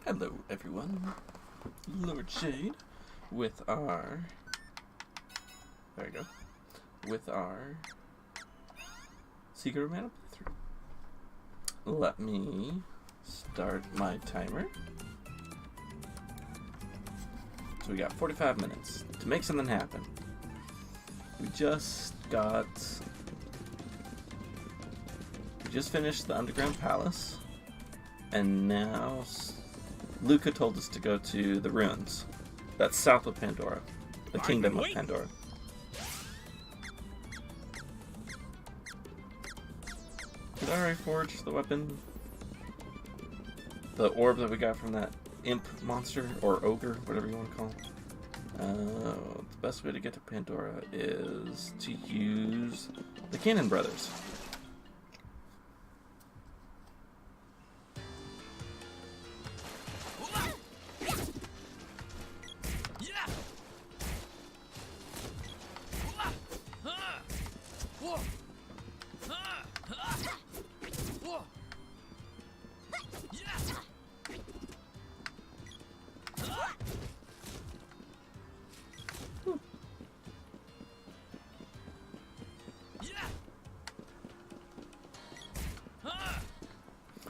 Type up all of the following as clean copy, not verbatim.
Hello everyone, Lord Shade with our, there we go, with our Secret of Mana playthrough. Let me start my timer. So we got 45 minutes to make something happen. We just finished the Underground Palace, and now Luca told us to go to the ruins. That's south of Pandora, the Kingdom of Pandora. Did I already forge the weapon? The orb that we got from that imp monster, or ogre, whatever you want to call it. The best way to get to Pandora is to use the Cannon Brothers.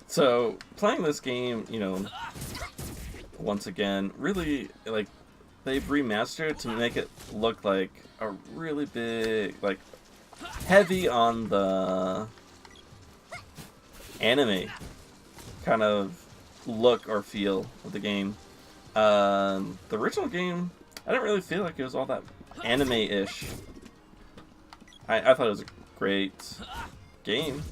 So, playing this game, you know, once again, really, like, they've remastered it to make it look like a really big, like, heavy on the anime kind of look or feel of the game. The original game, I didn't really feel like it was all that anime-ish. I thought it was a great game.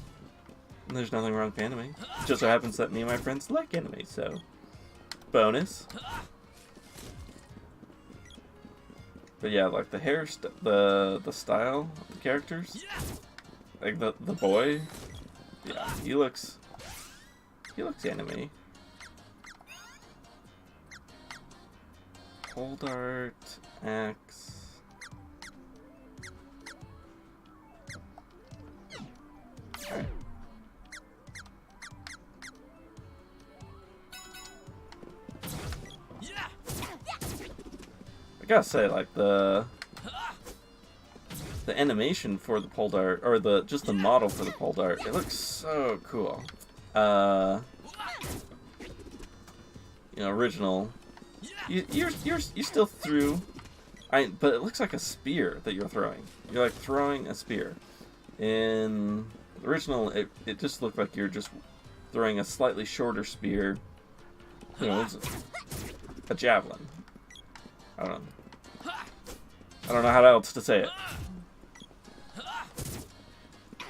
There's nothing wrong with anime. It just so happens that me and my friends like anime, so bonus. But yeah, like the hair, the style of the characters, like the boy, yeah, he looks anime. Hold art, axe. Alright. I gotta say, like, the animation for the pole dart, or just the model for the pole dart, it looks so cool. You know, original. You still threw, but it looks like a spear that you're throwing. You're like throwing a spear. In the original, it just looked like you're just throwing a slightly shorter spear. You know, it's a javelin. I don't know how else to say it.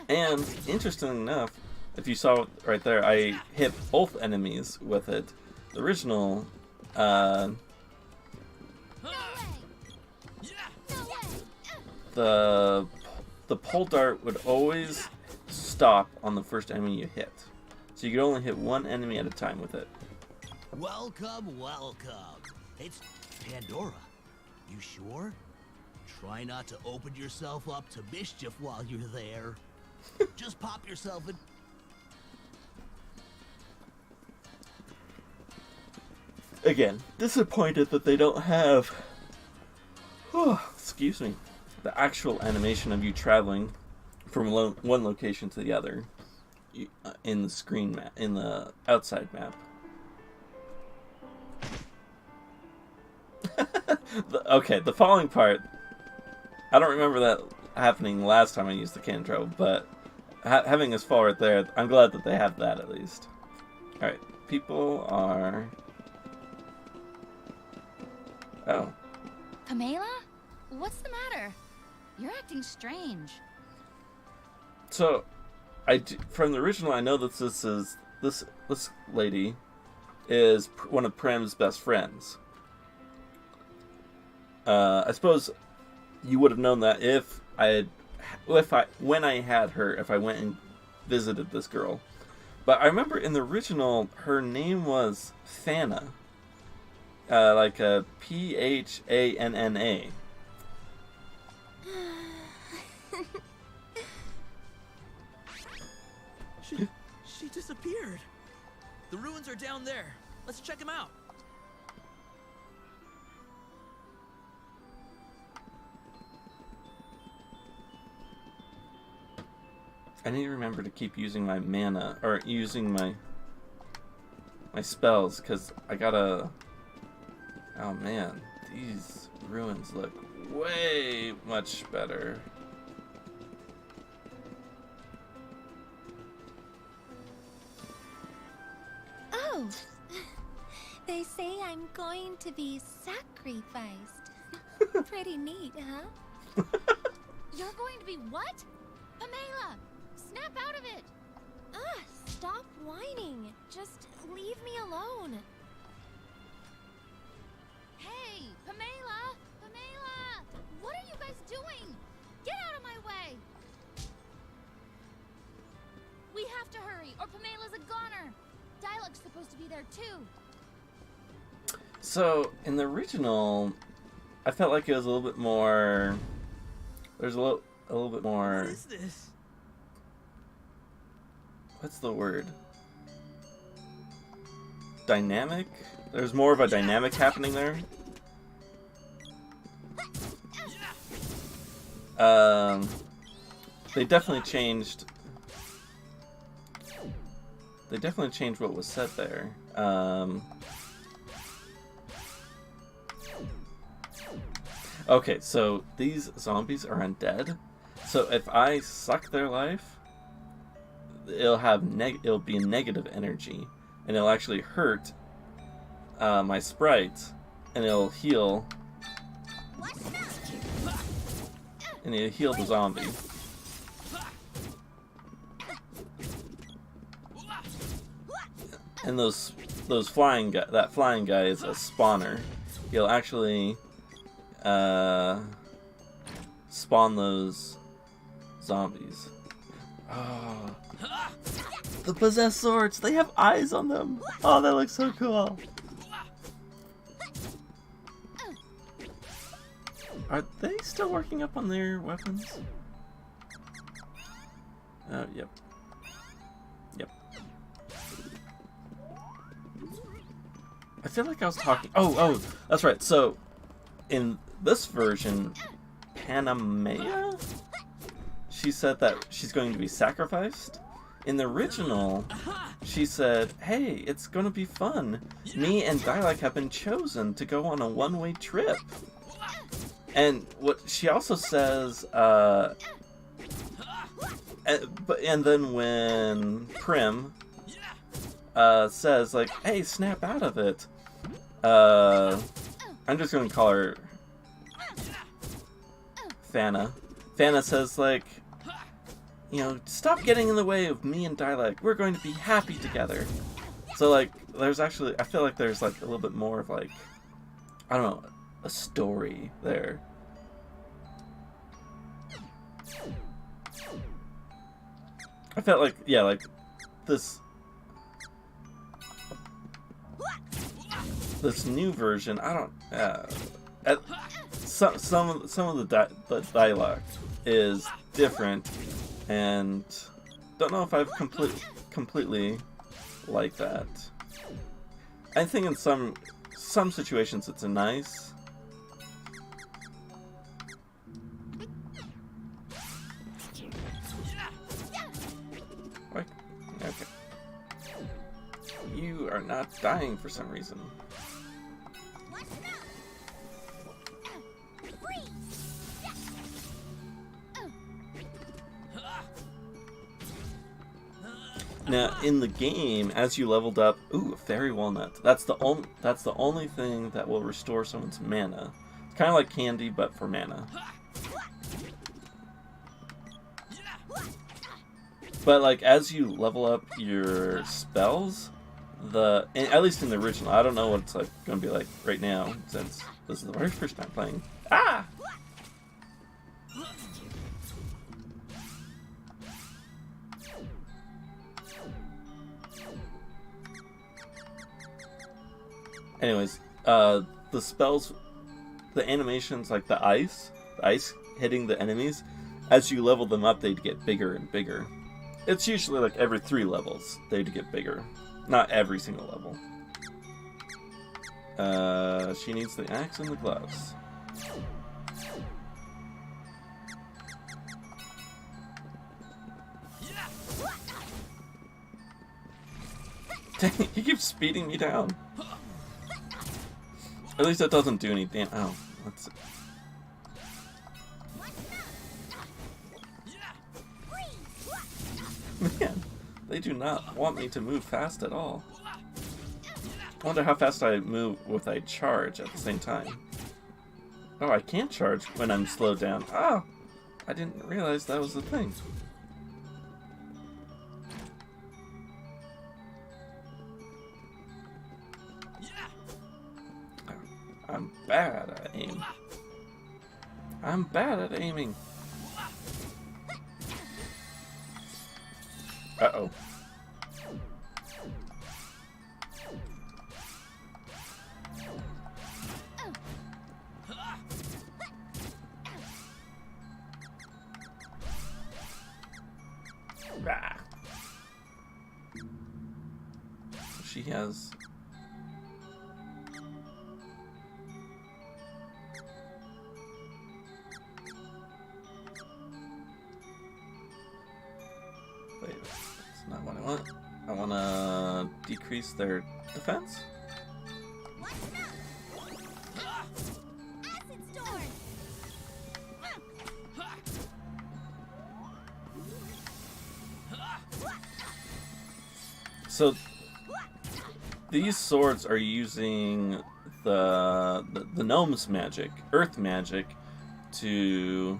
And, interesting enough, if you saw it right there, I hit both enemies with it. The original, the pole dart would always stop on the first enemy you hit. So you could only hit one enemy at a time with it. Welcome, welcome. It's Pandora. You sure? Try not to open yourself up to mischief while you're there. Just pop yourself in. Again, disappointed that they don't have, excuse me, the actual animation of you traveling from one location to the other in the screen map, in the outside map. Okay, the falling part, I don't remember that happening last time I used the cannon travel, but having this fall right there, I'm glad that they have that at least. Alright, people are... Oh. Pamela? What's the matter? You're acting strange. So, from the original, I know that this lady is one of Prem's best friends. I suppose you would have known that when I had her, if I went and visited this girl. But I remember in the original, her name was Phanna. Like a Phanna. She disappeared. The ruins are down there. Let's check him out. I need to remember to keep using my mana, or using my spells, because I gotta... Oh man, these ruins look way much better. Oh, they say I'm going to be sacrificed. Pretty neat, huh? You're going to be what? Pamela! Snap out of it! Ugh, stop whining. Just leave me alone. Hey, Pamela! Pamela! What are you guys doing? Get out of my way! We have to hurry, or Pamela's a goner. Dialog's supposed to be there too. So, in the original, I felt like it was a little bit more... There's a little bit more... What is this? What's the word? Dynamic? There's more of a dynamic happening there. They definitely changed... They definitely changed what was said there. Okay, so these zombies are undead. So if I suck their life, it'll be negative energy, and it'll actually hurt my sprite, and it'll heal, and it'll heal the zombie. And that flying guy is a spawner. He'll actually spawn those zombies. Oh. The possessed swords! They have eyes on them! Oh, that looks so cool! Are they still working up on their weapons? Oh, yep. Yep. I feel like I was talking... Oh, that's right. So, in this version, Panamea? She said that she's going to be sacrificed. In the original, she said, hey, it's going to be fun. Me and Dialog have been chosen to go on a one-way trip. And what she also says, and then when Prim says, like, hey, snap out of it, I'm just going to call her Fana. Fana says, like, you know, stop getting in the way of me and Dialog. We're going to be happy together. So, like, there's actually, I feel like there's, like, a little bit more of, like, I don't know, a story there. I felt like, yeah, like, this new version, I don't, some of the dialogue is different, and don't know if I've completely like that. I think in some situations it's nice. Like, okay. You are not dying for some reason. Now, in the game, as you leveled up, ooh, a fairy walnut. That's the only thing that will restore someone's mana. It's kind of like candy, but for mana. But like, as you level up your spells, at least in the original, I don't know what it's like going to be like right now, since this is the very first time playing. Ah! Anyways, the spells, the animations, like the ice hitting the enemies, as you level them up, they'd get bigger and bigger. It's usually like every 3 levels, they'd get bigger. Not every single level. She needs the axe and the gloves. Dang, he keeps speeding me down. At least that doesn't do any damage. Oh, let's see. Man, they do not want me to move fast at all. I wonder how fast I move with I charge at the same time. Oh, I can't charge when I'm slowed down. Oh, I didn't realize that was the thing. I'm bad at aim. I'm bad at aiming. Uh-oh. Rah. She has... Wait, that's not what I want. I want to decrease their defense? Acid storm. So these swords are using the gnome's magic, earth magic, to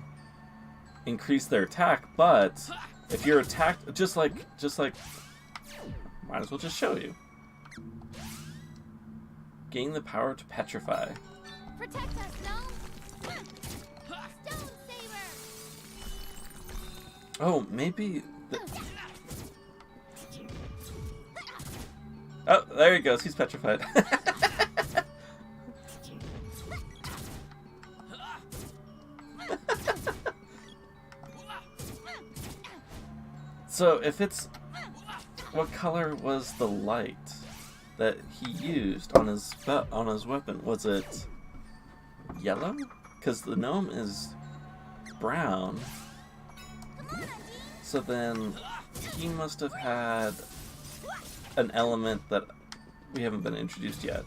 increase their attack, but if you're attacked, just like, might as well just show you. Gain the power to petrify. Protect us, gnome! Stone saber! Oh, maybe... Oh, there he goes. He's petrified. So, if it's... What color was the light that he used on his weapon? Was it yellow? Because the gnome is brown. So then he must have had an element that we haven't been introduced yet.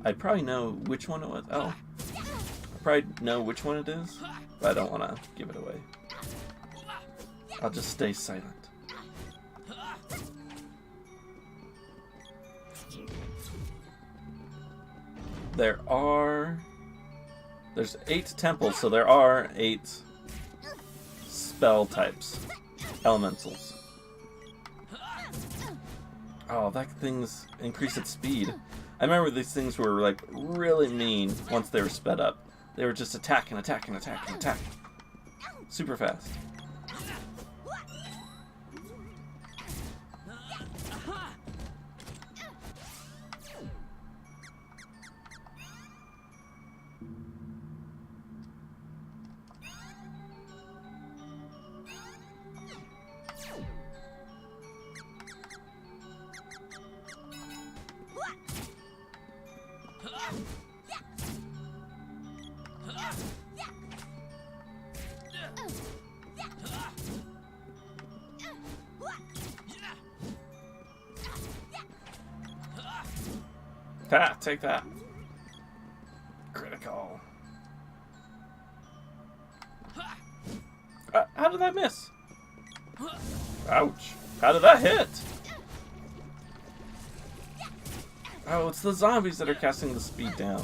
I'd probably know which one it was. Oh. I probably know which one it is, but I don't want to give it away. I'll just stay silent. There's 8 temples, so there are 8 spell types. Elementals. Oh, that thing's increased its speed. I remember these things were like really mean once they were sped up. They were just attack and attack and attack and attack. Super fast. Ah, take that. Critical. How did that miss? Ouch. How did that hit? Oh, it's the zombies that are casting the speed down.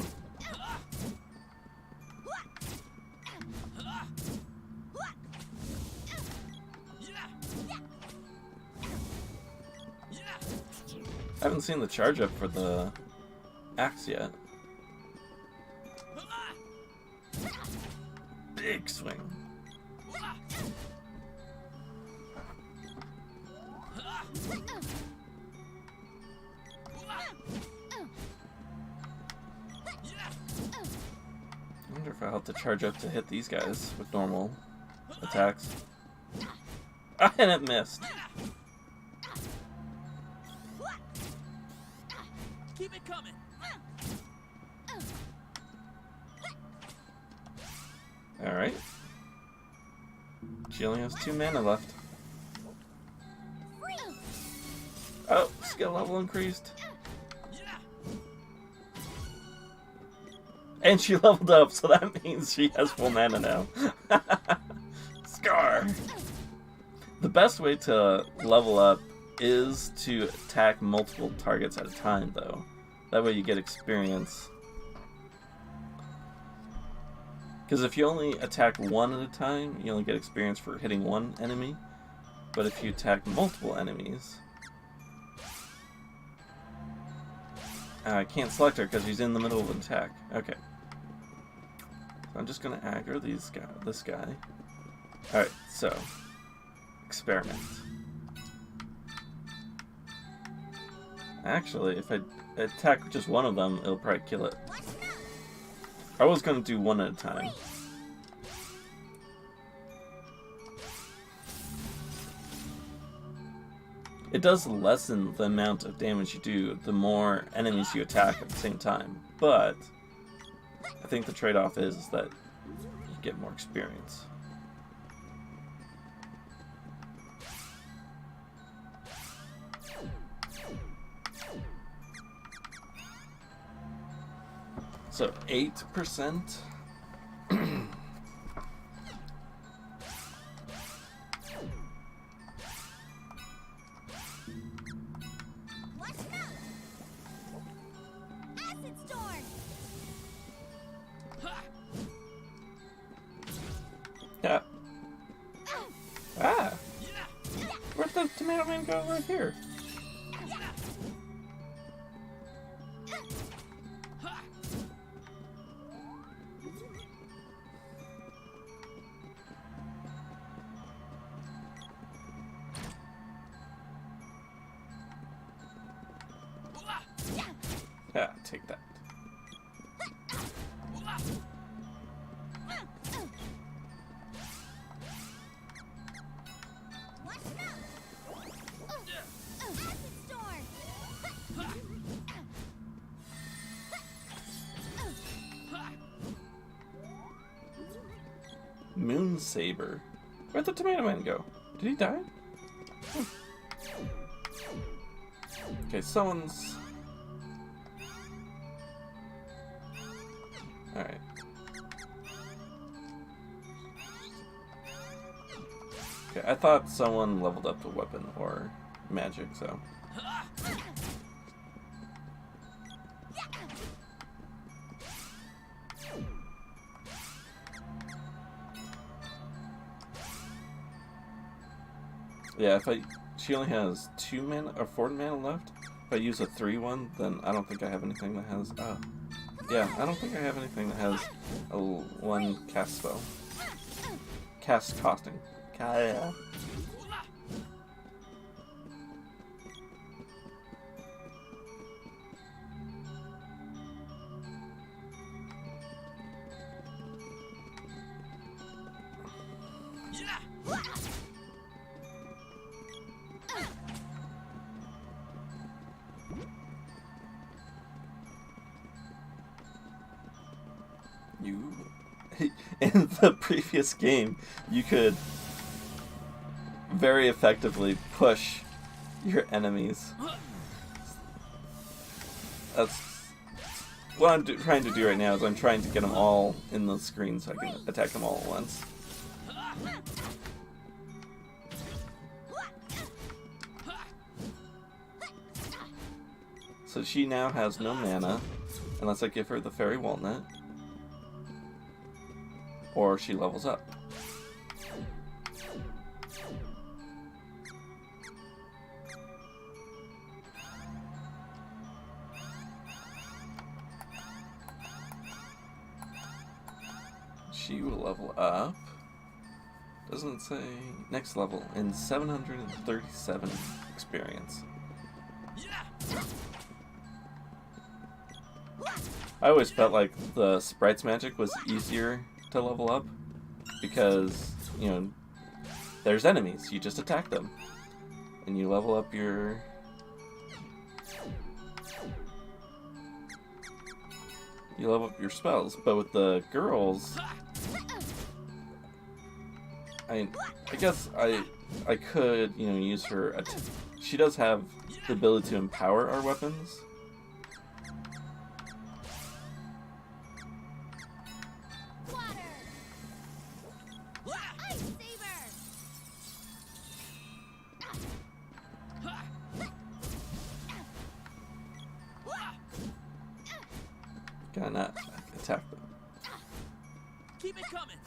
I haven't seen the charge up for the axe yet. Big swing. I wonder if I'll have to charge up to hit these guys with normal attacks. And it missed. Keep it coming. Alright. She only has 2 mana left. Oh, skill level increased. And she leveled up, so that means she has full mana now. Scar! The best way to level up is to attack multiple targets at a time, though. That way you get experience. Because if you only attack one at a time, you only get experience for hitting one enemy. But if you attack multiple enemies... I can't select her because she's in the middle of an attack. Okay. So I'm just going to aggro this guy. Alright, so... experiment. Actually, if I attack just one of them, it'll probably kill it. I was going to do one at a time. It does lessen the amount of damage you do the more enemies you attack at the same time, but I think the trade-off is that you get more experience. So 8%. Yeah. Ah! Where'd the tomato man go right here? Yeah, take that. Moon Saber. Where'd the tomato man go? Did he die? Okay, someone's... Alright. Okay, I thought someone leveled up to weapon or magic, so... Yeah, she only has 2 mana or 4 mana left. If I use a 3-1, then I don't think I have anything that has. Yeah, I don't think I have anything that has a 1 cast spell. Cast costing. Yeah. In the previous game, you could very effectively push your enemies. That's what I'm trying to do right now. Is I'm trying to get them all in the screen so I can attack them all at once. So she now has no mana unless I give her the Fairy Walnut. Or she levels up. She will level up. Doesn't say next level in 737 experience. I always felt like the Sprite's magic was easier to level up because, you know, there's enemies, you just attack them and you level up your you level up your spells. But with the girls, I guess I could, you know, use her. She does have the ability to empower our weapons. Gotta not attack them. Keep it coming.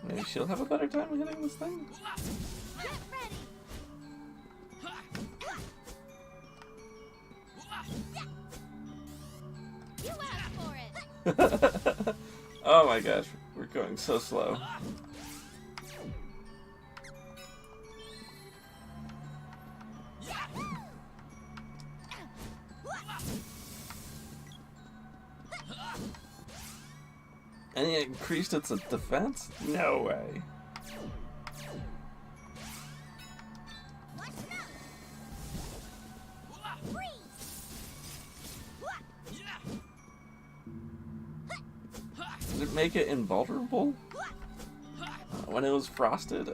Maybe she'll have a better time hitting this thing. Get ready. You asked for it. Oh my gosh, we're going so slow. And it increased its defense? No way. Did it make it invulnerable? When it was frosted?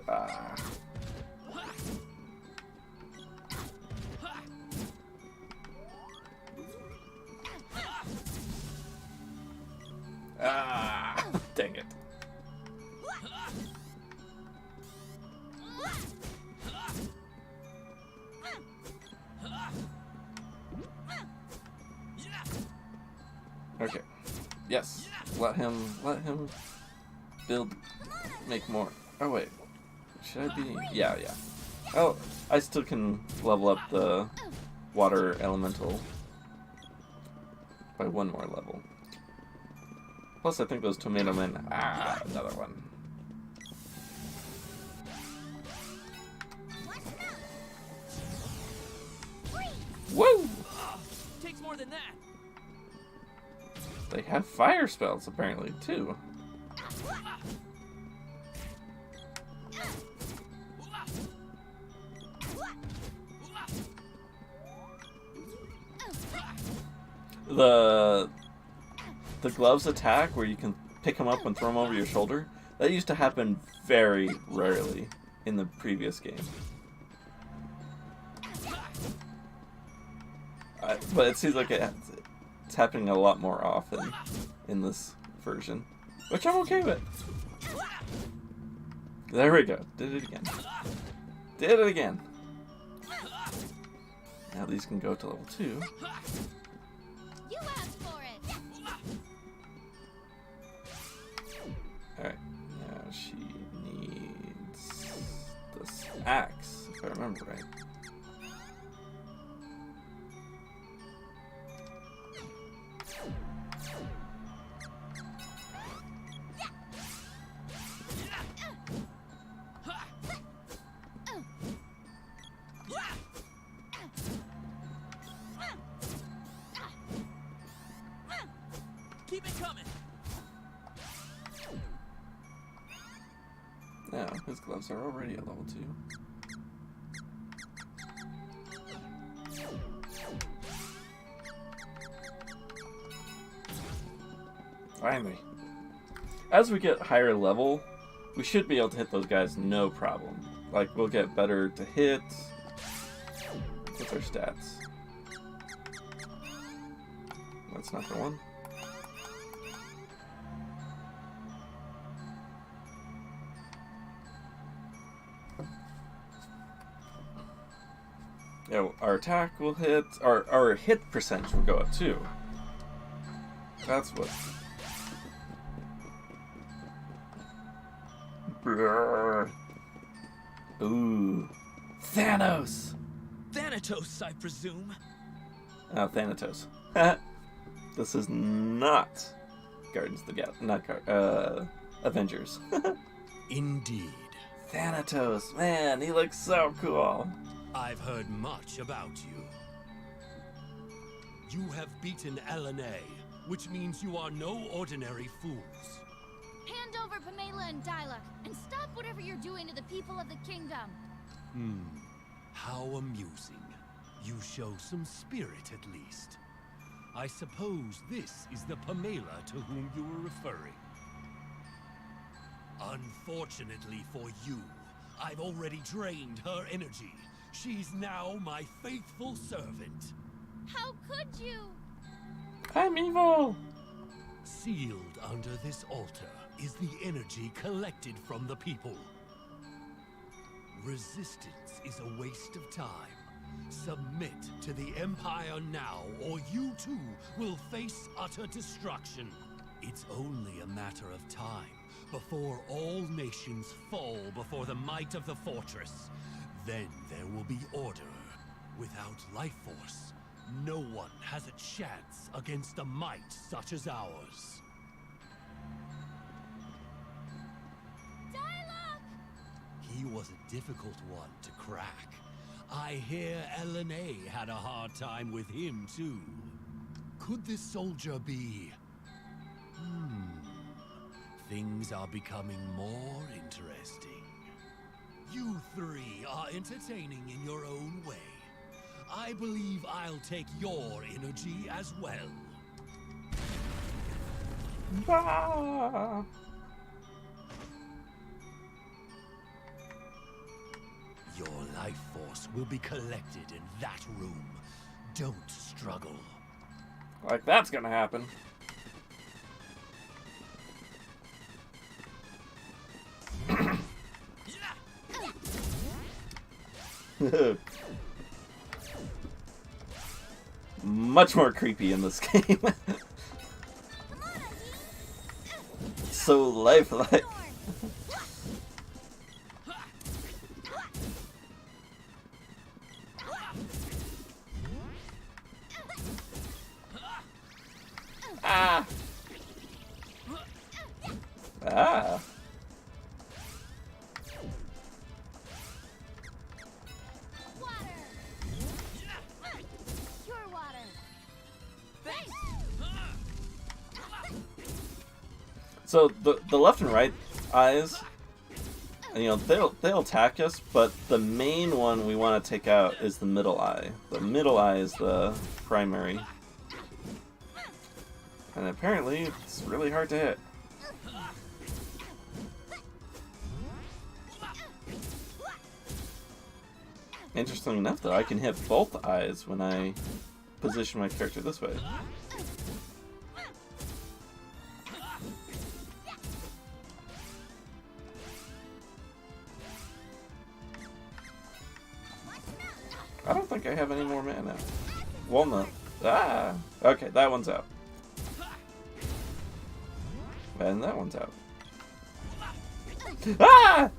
Dang it. Okay. Yes. Let him build, make more. Oh wait. Should I be? Yeah. Oh, I still can level up the water elemental by one more level. Plus, I think those tomato men. Another one. Woo! Takes more than that. They have fire spells apparently too. The gloves attack, where you can pick them up and throw them over your shoulder, that used to happen very rarely in the previous game. But it seems like it's happening a lot more often in this version, which I'm okay with. There we go. Did it again. Did it again. Now these can go to level 2. You asked for it. Alright, now she needs this axe, if I remember right. Keep it coming. Now, his gloves are already at level 2. Finally. As we get higher level, we should be able to hit those guys no problem. Like, we'll get better to hit. What's our stats? That's not the one. Yeah, our attack will hit, our hit percentage will go up too. That's what. Brrr. Ooh, Thanos. Thanatos, I presume. Oh, Thanatos. This is not Guardians of the Galaxy, not Avengers. Indeed. Thanatos, man, he looks so cool. I've heard much about you. You have beaten LNA, which means you are no ordinary fools. Hand over Pamela and Diluc, and stop whatever you're doing to the people of the kingdom. How amusing. You show some spirit at least. I suppose this is the Pamela to whom you were referring. Unfortunately for you, I've already drained her energy. She's now my faithful servant. How could you? I'm evil! Sealed under this altar is the energy collected from the people. Resistance is a waste of time. Submit to the Empire now, or you too will face utter destruction. It's only a matter of time before all nations fall before the might of the fortress. Then there will be order. Without life force, no one has a chance against a might such as ours. He was a difficult one to crack. I hear LNA had a hard time with him, too. Could this soldier be... Things are becoming more interesting. You three are entertaining in your own way. I believe I'll take your energy as well. Ah. Your life force will be collected in that room. Don't struggle. Like that's gonna happen. Much more creepy in this game. So lifelike. Ah. Ah. So the left and right eyes, you know, they'll attack us, but the main one we want to take out is the middle eye. The middle eye is the primary, and apparently it's really hard to hit. Interesting enough, though, I can hit both eyes when I position my character this way. I don't think I have any more mana. Walnut. Ah! Okay, that one's out. And that one's out. Ah!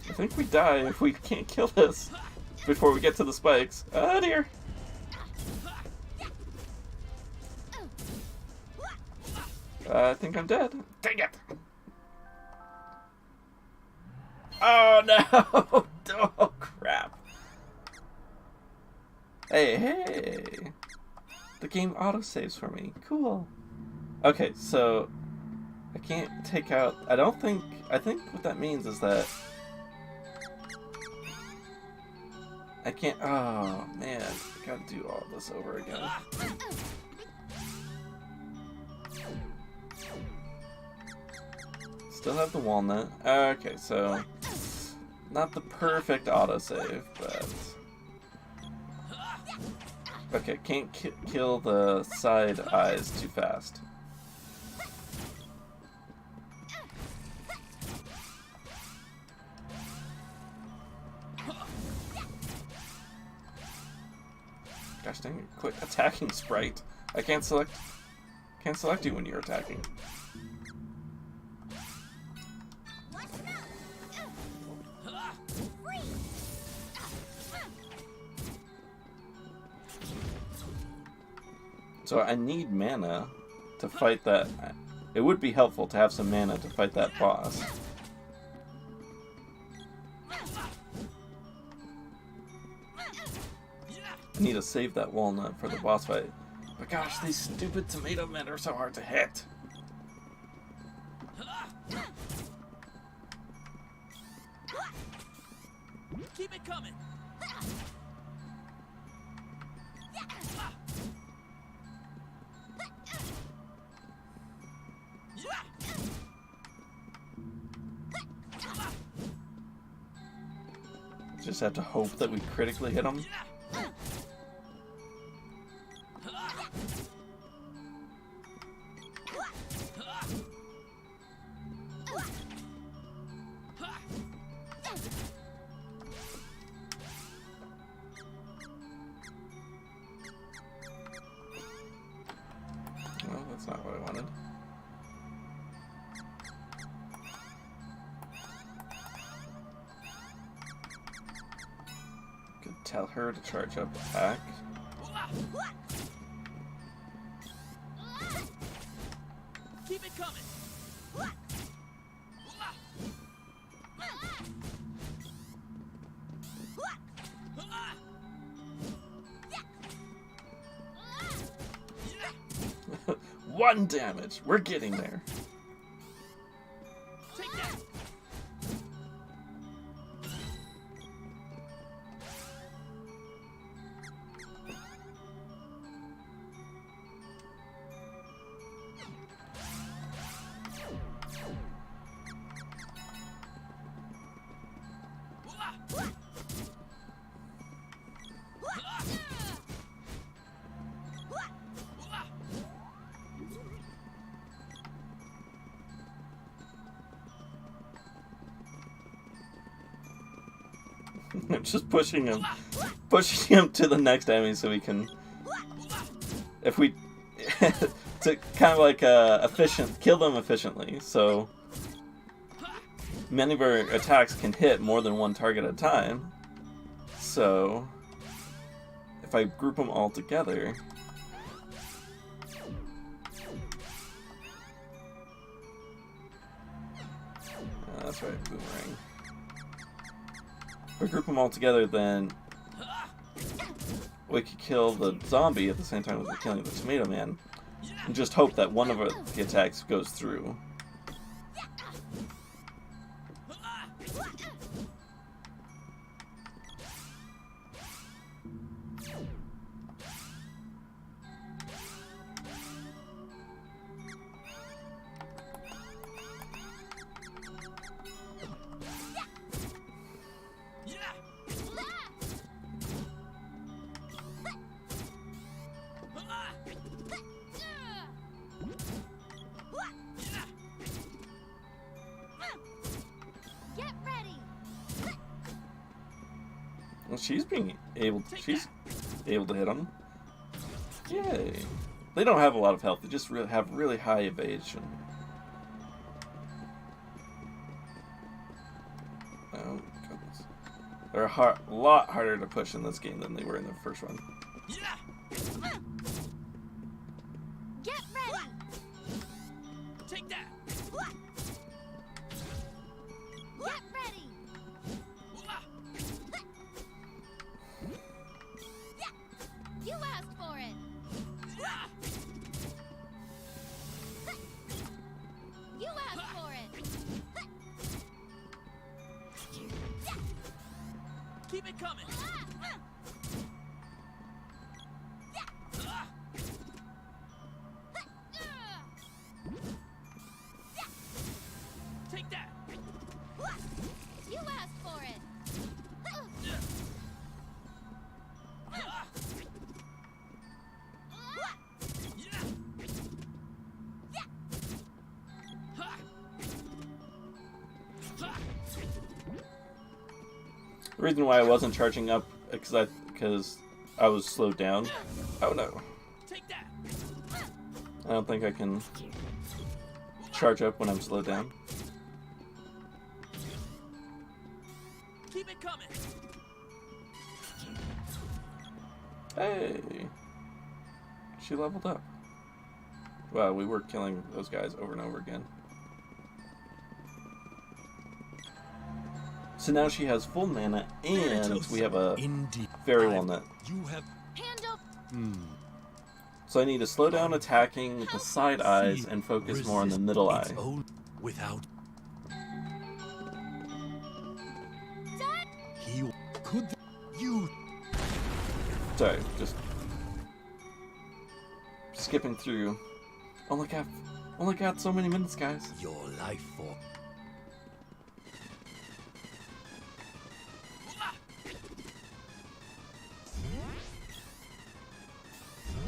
I think we die if we can't kill this before we get to the spikes. Oh dear! I think I'm dead. Dang it! Oh no! Oh crap! Hey, hey! The game autosaves for me. Cool. Okay, so I can't take out. I think what that means is that I can't. Oh man, I gotta do all this over again. Still have the walnut. Okay, so not the perfect autosave, but okay. Can't kill the side eyes too fast. Gosh dang it, quit attacking, Sprite. I can't select you when you're So I need mana to fight that. It would be helpful to have some mana to fight that boss. I need to save that walnut for the boss fight. But gosh, these stupid tomato men are so hard to hit. Keep it coming. Just have to hope that we critically hit them. Well, that's not what I wanted. Could tell her to charge up attack. Keep it coming. One damage. We're getting there. Take that. I'm just pushing him to the next enemy so we can, if we, to kind of like kill them efficiently. So many of our attacks can hit more than one target at a time. So if I group them all together, that's right, boomerang. If we group them all together, then we could kill the zombie at the same time as we're killing the tomato man, and just hope that one of the attacks goes through. Get ready. Well, she's able to hit them. Yay! They don't have a lot of health. They just have really high evasion. Oh goodness, they're a lot harder to push in this game than they were in the first one. Get ready. Take that. Get ready. You asked for it. You asked for it. Keep it coming. Take that. You asked for it. The reason why I wasn't charging up because I was slowed down. Oh no! Take that. I don't think I can charge up when I'm slowed down. Keep it coming. Hey! She leveled up. Well, we were killing those guys over and over again. So now she has full mana, and we have a fairy walnut. You have Hand up. So I need to slow down attacking with the side eyes and focus more on the middle eye. Without Dad. he could you Sorry, just skipping through. Only got so many minutes, guys. your life form.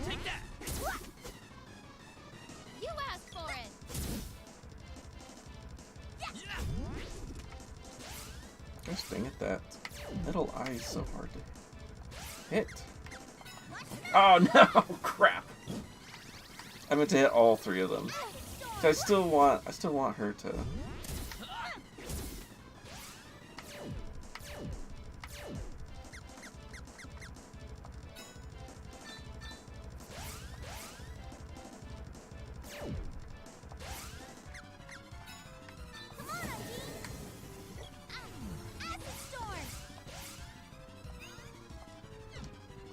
Take that! You asked for it. Gosh dang it, that middle eye is so hard to hit. Oh no, crap. I meant to hit all three of them. I still want her to. Come on, Undine. Acid storm.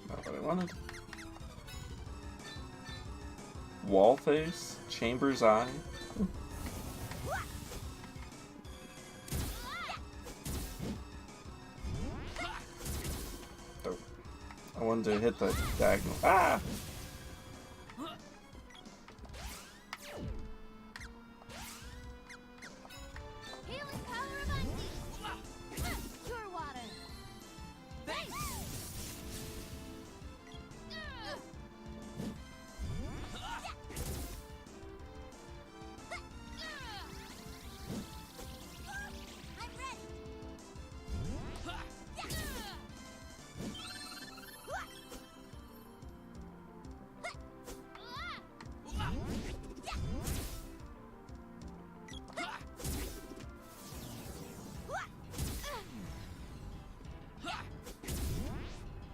Not what I wanted. Wall face, chamber's eye. Oh, I wanted to hit the diagonal. Ah! Healing power of Undine. Pure water. Face. I'm ready.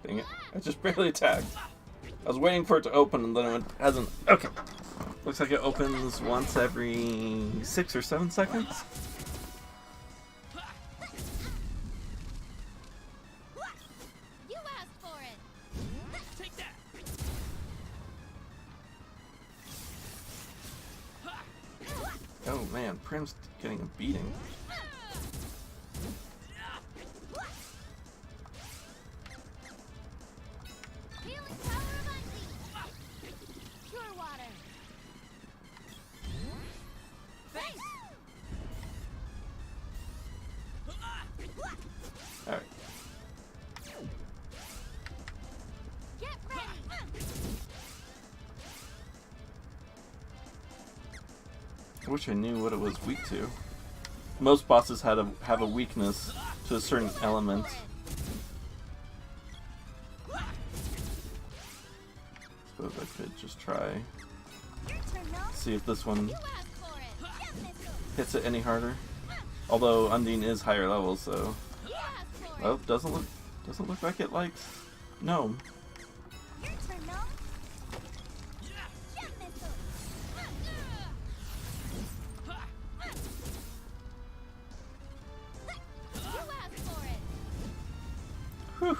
Dang it. I just barely attacked. I was waiting for it to open and then it hasn't. Okay. Looks like it opens once every 6 or 7 seconds. You asked for it. Take that! Oh man, Prim's getting a beating. Healing power of Undine. Pure water. Face. Alright. Get ready. I wish I knew what it was weak to. Most bosses have a weakness to a certain element. Suppose I could just try. Your turn, no? See if this one You asked for it. Get missile. hits it any harder. Although Undine is higher level, so You asked for it. well, doesn't look like it likes Gnome. Your turn, no? Get missile. You asked for it. Whew.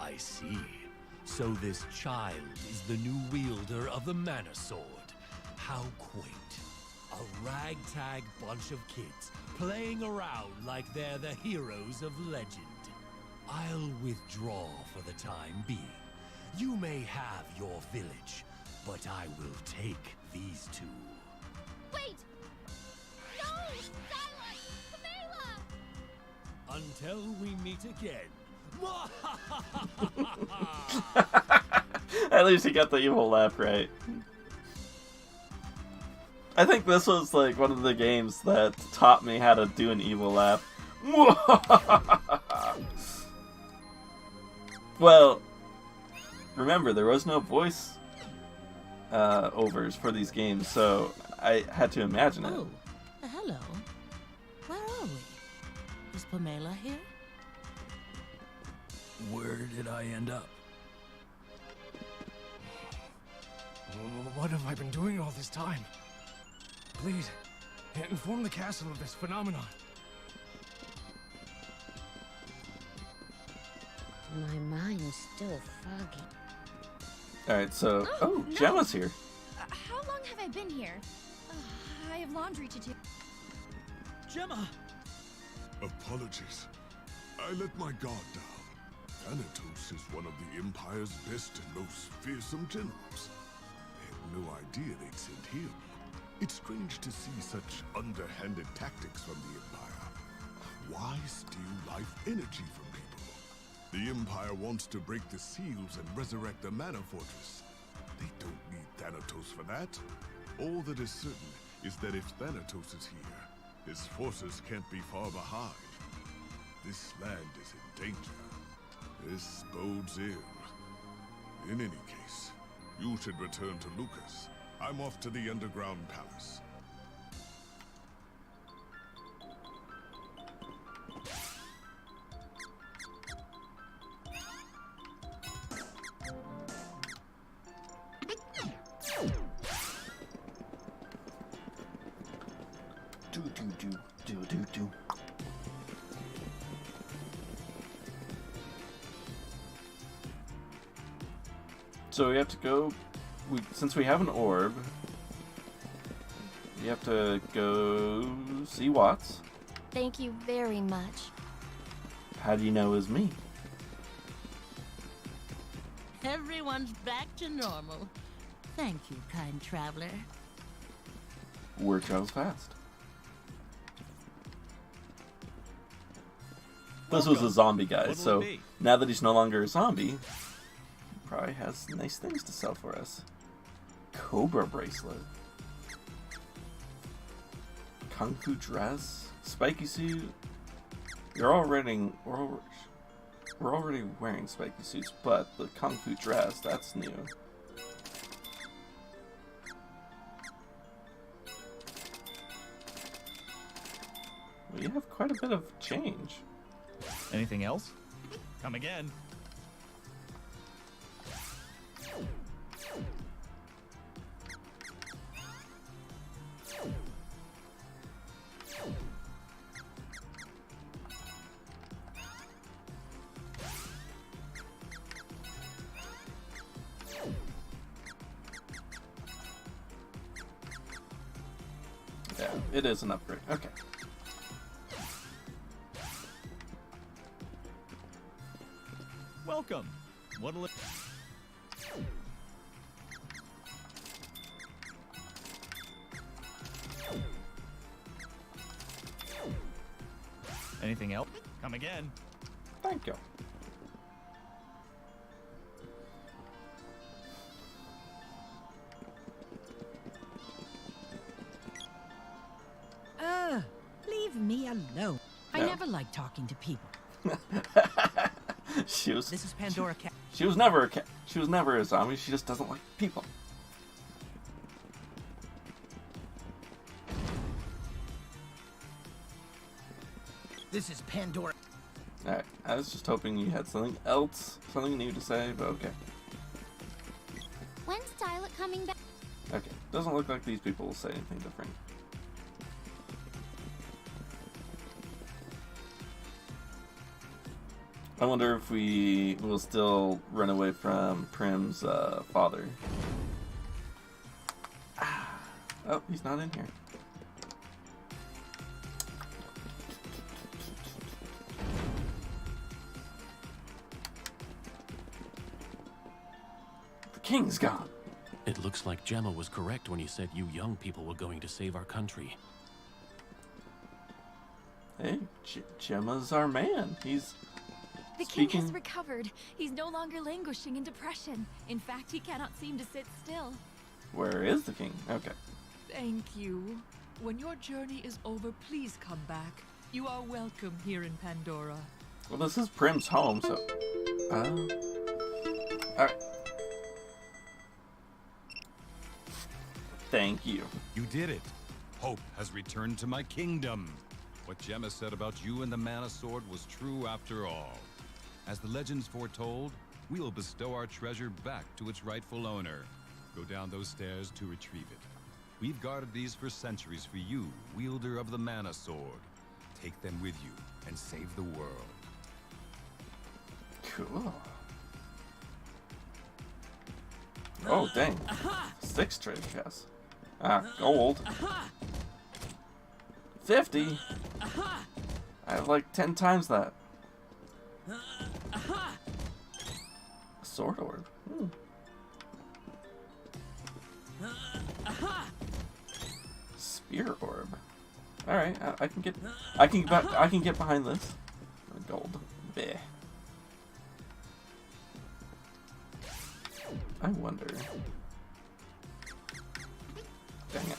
I see. So this child is the new wielder of the Mana Sword. How quaint. A ragtag bunch of kids playing around like they're the heroes of legend. I'll withdraw for the time being. You may have your village, but I will take these two. Wait! No! Silence! Pamela! Until we meet again. At least he got the evil laugh right. I think this was like one of the games that taught me how to do an evil laugh. Well, remember, there was no voice overs for these games, so I had to imagine it. Oh, hello. Where are we? Is Pamela here? Where did I end up? What have I been doing all this time? Please, inform the castle of this phenomenon. My mind's still foggy. Alright, so... Oh, no. Gemma's here. How long have I been here? I have laundry to do. Gemma! Apologies. I let my guard down. Thanatos is one of the Empire's best and most fearsome generals. I had no idea they'd send him. It's strange to see such underhanded tactics from the Empire. Why steal life energy from people? The Empire wants to break the seals and resurrect the Mana Fortress. They don't need Thanatos for that. All that is certain is that if Thanatos is here, his forces can't be far behind. This land is in danger. This bodes ill. In any case, you should return to Lucas. I'm off to the underground palace. Do. So we have to go... since we have an orb, you have to go see Watts. Thank you very much. How do you know it was me? Everyone's back to normal. Thank you, kind traveler. Word travels fast. This was a zombie guy, What'll so it be? now that he's no longer a zombie, he probably has nice things to sell for us. Cobra bracelet. Kung Fu dress. Spiky suit. We're already wearing spiky suits, but the Kung Fu dress, that's new. We have quite a bit of change. Anything else? Come again. Yeah, it is an upgrade. Okay. Welcome. What'll it... Anything else? Come again. Thank you. Leave me alone. I No. never like talking to people. She was. This is Pandora Cat. She was never a cat. She was never a zombie. She just doesn't like people. This is Pandora. Alright, I was just hoping you had something else, something new to say, but okay. When's Dialect coming back? Okay, doesn't look like these people will say anything different. I wonder if we will still run away from Prim's father. Oh, he's not in here. The king's gone. It looks like Gemma was correct when he said you young people were going to save our country. Hey, Gemma's our man. The king has recovered. He's no longer languishing in depression. In fact, he cannot seem to sit still. Where is the king? Okay. Thank you. When your journey is over, please come back. You are welcome here in Pandora. Well, this is Prim's home, so... Alright. Thank you. You did it. Hope has returned to my kingdom. What Gemma said about you and the Mana Sword was true after all. As the legends foretold, we will bestow our treasure back to its rightful owner. Go down those stairs to retrieve it. We've guarded these for centuries for you, wielder of the Mana Sword. Take them with you and save the world. Cool. Oh, dang. 6 treasure chests. Gold. 50? I have like 10 times that. Sword orb. Spear orb. All right, I can get behind this. Gold. Bleh. I wonder. Dang it.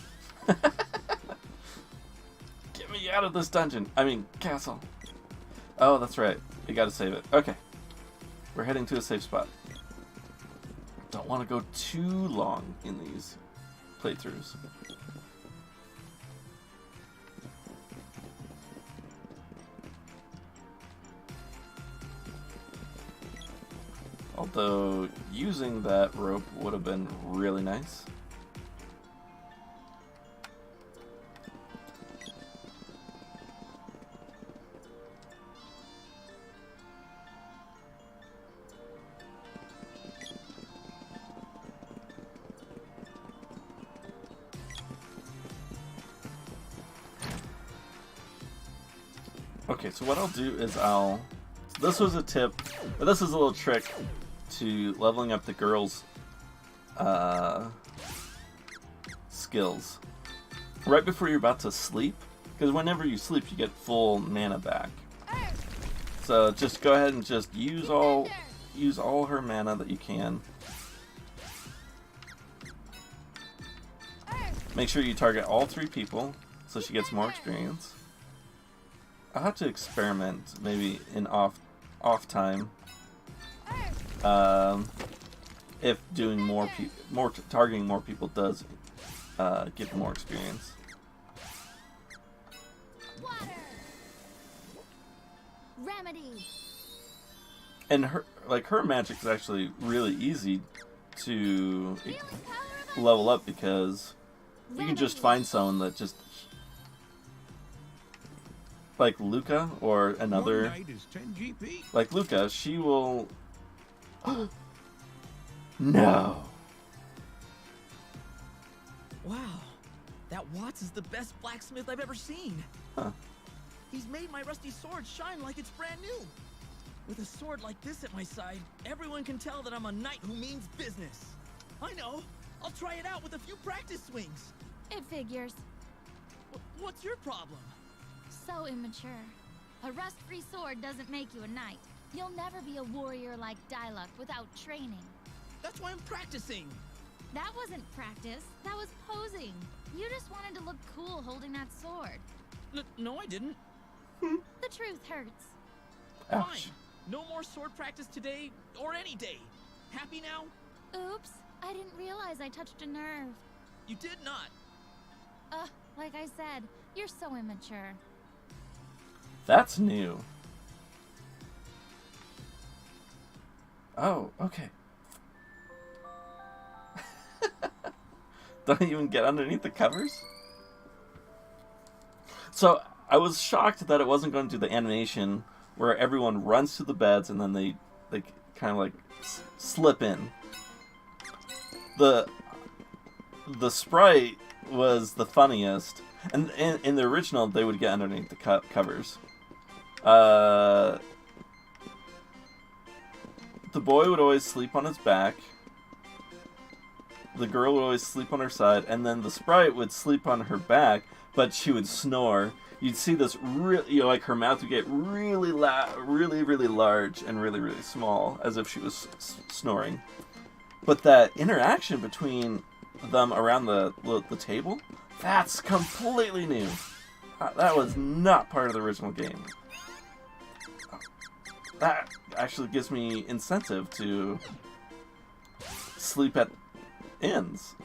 Get me out of this dungeon. I mean, castle. Oh, that's right. You gotta save it. Okay. We're heading to a safe spot. Don't want to go too long in these playthroughs. Although, using that rope would have been really nice. Okay, so what I'll do is this was a tip, but this is a little trick to leveling up the girls' skills. Right before you're about to sleep, because whenever you sleep you get full mana back. So just go ahead and just use all her mana that you can. Make sure you target all 3 people so she gets more experience. I'll have to experiment maybe in off time. If doing targeting more people does give more experience. Water. Remedy. And her magic is actually really easy to level up because you can just find someone that just like Luca or another like Luca, she will no. Wow, that Watts is the best blacksmith I've ever seen. Huh. He's made my rusty sword shine like it's brand new. With a sword like this at my side, everyone can tell that I'm a knight who means business. I know. I'll try it out with a few practice swings. It figures. What's your problem? So immature. A rust-free sword doesn't make you a knight. You'll never be a warrior like Diluc without training. That's why I'm practicing. That wasn't practice. That was posing. You just wanted to look cool holding that sword. No, I didn't. The truth hurts. Ouch. Fine. No more sword practice today or any day. Happy now? Oops. I didn't realize I touched a nerve. You did not. Like I said, you're so immature. That's new. Oh, okay. Don't even get underneath the covers? So, I was shocked that it wasn't going to do the animation where everyone runs to the beds and then they kind of like slip in. The sprite was the funniest. And in the original, they would get underneath the covers. The boy would always sleep on his back. The girl would always sleep on her side. And then the sprite would sleep on her back, but she would snore. You'd see this really, like her mouth would get really really large and really, really small, as if she was snoring. But that interaction between them around the table, that's completely new. That was not part of the original game. That actually gives me incentive to sleep at inns.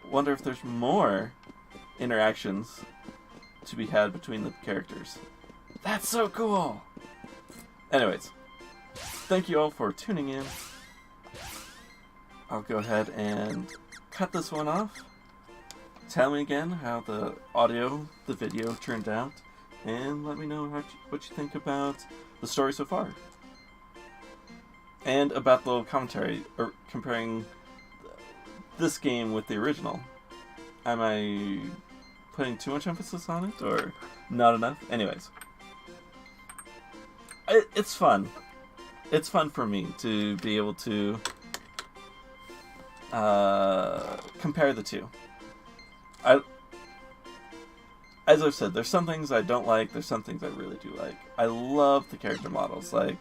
Wonder if there's more interactions to be had between the characters. That's so cool! Anyways, thank you all for tuning in. I'll go ahead and cut this one off. Tell me again how the video turned out, and let me know what you think about the story so far. And about the little commentary, or comparing this game with the original. Am I putting too much emphasis on it, or not enough? Anyways. It's fun. It's fun for me to be able to compare the two. As I've said, there's some things I don't like, there's some things I really do like. I love the character models, like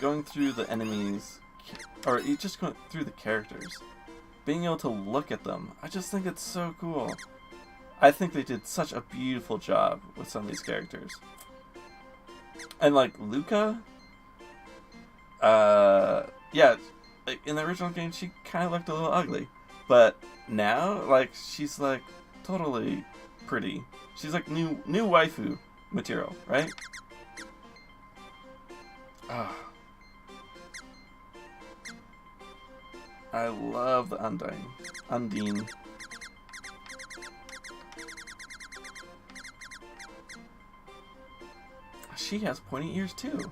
going through the enemies, or just going through the characters, being able to look at them. I just think it's so cool. I think they did such a beautiful job with some of these characters. And like Luca, yeah, in the original game she kind of looked a little ugly, but now like she's like totally pretty. She's like new waifu material, right? I love the Undine. She has pointy ears too.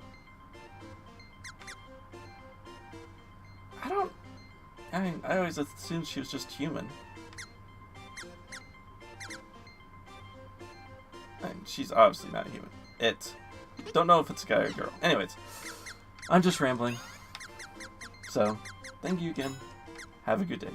I always assumed she was just human. And she's obviously not human. Don't know if it's a guy or a girl. Anyways, I'm just rambling. So, thank you again. Have a good day.